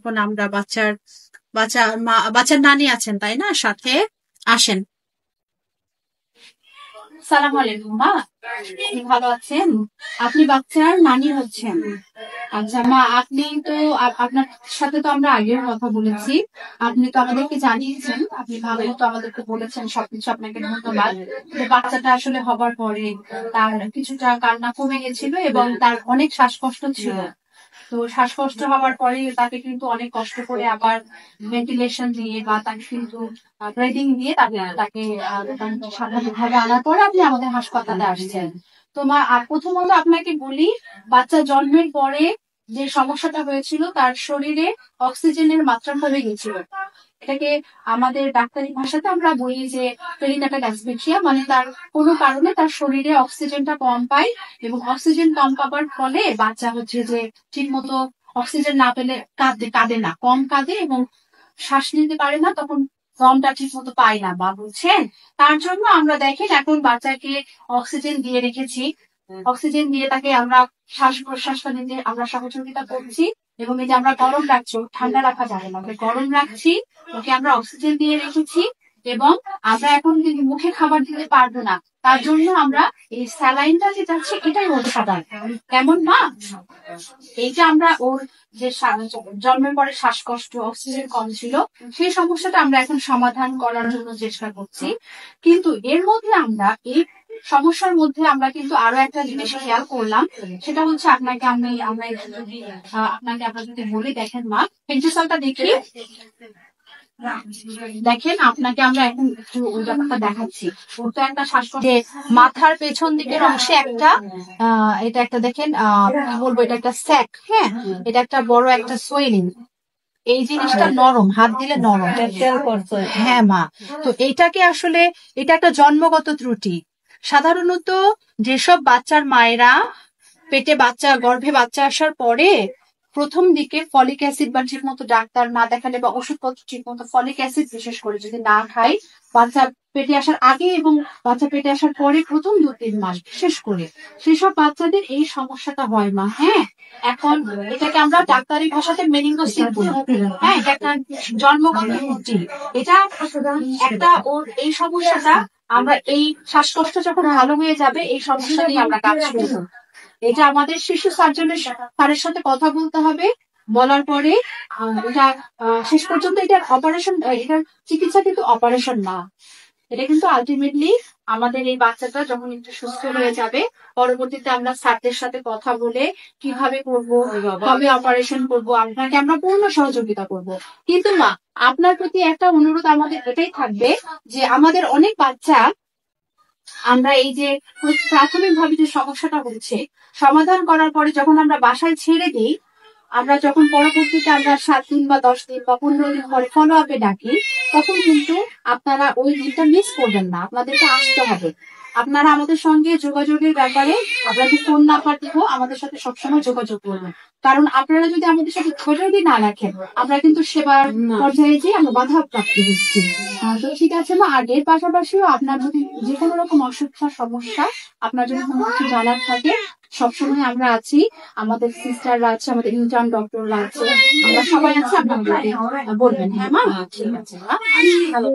এখন আমরা বাচ্চার নানি আছেন তাই না, সাথে আসেন। সালাম আলাইকুম মা, আপনি ভালো আছেন? আপনি বাচ্চার নানি হচ্ছেন? আচ্ছা মা, আপনি তো আপনার সাথে তো আমরা আগেও কথা বলেছি, আপনি তো আমাদেরকে জানিয়েছেন, আপনি ভালো তো আমাদেরকে বলেছেন, সবকিছু আপনাকে ধন্যবাদ। যে বাচ্চাটা আসলে হবার পরে তার কিছুটা কান্না কমে গেছিল এবং তার অনেক শ্বাসকষ্ট ছিল। তো শ্বাসকষ্ট হওয়ার পরে তাকে কিন্তু অনেক কষ্ট করে আবার ভেন্টিলেশন দিয়ে বা তাকে কিন্তু ব্রিদিং দিয়ে তাকে স্বাভাবিকভাবে আনার পরে আপনি আমাদের হাসপাতালে আসছেন। তো মা, প্রথমত আপনাকে বলি, বাচ্চা জন্মের পরে যে সমস্যাটা হয়েছিল, তার শরীরে অক্সিজেনের মাত্রা কমে গেছিল। এটাকে আমাদের ডাক্তারি ভাষাতে আমরা বলি যে পেরিনাটাল অ্যাসফিক্সিয়া, মানে তার কোনো কারণে তার শরীরে অক্সিজেনটা কম পায় এবং অক্সিজেন কম পাবার ফলে বাচ্চা হচ্ছে যে ঠিক মতো অক্সিজেন না পেলে কাঁদে না, কম কাঁদে এবং শ্বাস নিতে পারে না, তখন দমটা ঠিক মতো পায় না বা, বুঝছেন? তার জন্য আমরা দেখেন এখন বাচ্চাকে অক্সিজেন দিয়ে রেখেছি, অক্সিজেন দিয়ে তাকে আমরা শ্বাস প্রশ্বাসটা নিতে আমরা সহযোগিতা করছি এবং এই যে আমরা গরম রাখছি, ঠান্ডা রাখা যাবে না, ওকে গরম রাখছি, ওকে আমরা অক্সিজেন দিয়ে রেখেছি এবং আমরা এখন কিন্তু মুখে খাবার দিতে পারবো না, তার জন্য আমরা এই স্যালাইনটা যে যাচ্ছে এটাই ওর সাধারণ। কেমন মা, এই যে আমরা ওর যে জন্মের পরে শ্বাসকষ্ট, অক্সিজেন কম ছিল, সেই সমস্যাটা আমরা এখন সমাধান করার জন্য চেষ্টা করছি। কিন্তু এর মধ্যে আমরা এই সমস্যার মধ্যে আমরা কিন্তু আরো একটা জিনিস খেয়াল করলাম, সেটা হচ্ছে আমরা যদি বলি, দেখেন মা, পেন্সিলটা দেখি, দেখেন আপনাকে আমরা এখন একটু ওই ব্যাপারটা দেখাচ্ছি। ওর তো একটা শ্বাসকষ্ট, মাথার পেছন দিকের অংশে একটা এটা একটা দেখেন কি বলবো, এটা একটা স্যাক, হ্যাঁ, এটা একটা বড় একটা সোয়েলিং, এই জিনিসটা নরম, হাত দিলে নরম। হ্যাঁ মা, তো এইটাকে আসলে এটা একটা জন্মগত ত্রুটি। সাধারণত যেসব বাচ্চার মায়েরা গর্ভে বাচ্চা আসার পরে প্রথম দিকে ফলিক অ্যাসিড বা ঠিক মতো ডাক্তার না দেখালে বা ওষুধপত্র ঠিক মতো, ফলিক অ্যাসিড বিশেষ করে যদি না খায়, বাচ্চা পেটে আসার আগে এবং বাচ্চা পেটে আসার পরে প্রথম 2-3 মাস বিশেষ করে সেসব বাচ্চাদের এই সমস্যাটা হয় মা। হ্যাঁ, এখন এটাকে আমরা ডাক্তারি ভাষাতে মেনিঙ্গোসিস বলি। হ্যাঁ, এটা একটা জন্মগত ত্রুটি। এটা একটা ওর এই সমস্যাটা, আমরা এই শ্বাসকষ্ট যখন ভালো হয়ে যাবে এই সমস্যা নিয়ে আমরা কাজ করব। এটা আমাদের শিশু স্যারের সাথে কথা বলতে হবে, বলার পরে এটা শেষ পর্যন্ত এটার অপারেশন, এটার চিকিৎসা কিন্তু অপারেশন না, এটা কিন্তু আলটিমেটলি আমাদের এই বাচ্চাটা যখন একটু সুস্থ হয়ে যাবে, পরবর্তীতে আমরা স্যারদের সাথে কথা বলে কিভাবে করবো, কবে অপারেশন করবো, আপনাকে আমরা পূর্ণ সহযোগিতা করব। কিন্তু মা, আপনার প্রতি একটা অনুরোধ আমাদের এটাই থাকবে যে আমাদের অনেক বাচ্চা আমরা এই যে প্রাথমিকভাবে যে সমস্যাটা হচ্ছে সমাধান করার পরে যখন আমরা বাসায় ছেড়ে দিই, আমরা যখন পরবর্তীতে আমরা 7 দিন বা 10 দিন বা 15 দিন পরে ফলো আপে ডাকি, তখন কিন্তু আপনারা ওই দিনটা মিস করবেন না, আপনাদেরকে আসতে হবে। আপনারা আমাদের সঙ্গে যোগাযোগের ব্যাপারে আপনাদের ফোন নাম্বার দিব, আমাদের সাথে সবসময় যোগাযোগ করবেন, কারণ আপনারা যদি আমাদের সাথে যোগাযোগই না রাখেন, আমরা কিন্তু সেবার পর্যায়ে যে আমরা বাধা প্রাপ্ত হচ্ছি। তো ঠিক আছে মা, আর এর পাশাপাশিও আপনার যদি যে কোনো রকম অসুখ বা সমস্যা, আপনার যদি কোনো কিছু জানার থাকে, সবসময় আমরা আছি, আমাদের সিস্টাররা আছে, আমাদের ইন্টার্ন ডক্টররা আছে, আমরা সবাই আছি, আপনারা বলবেন। হ্যাঁ মা, ঠিক আছে মা, ভালো।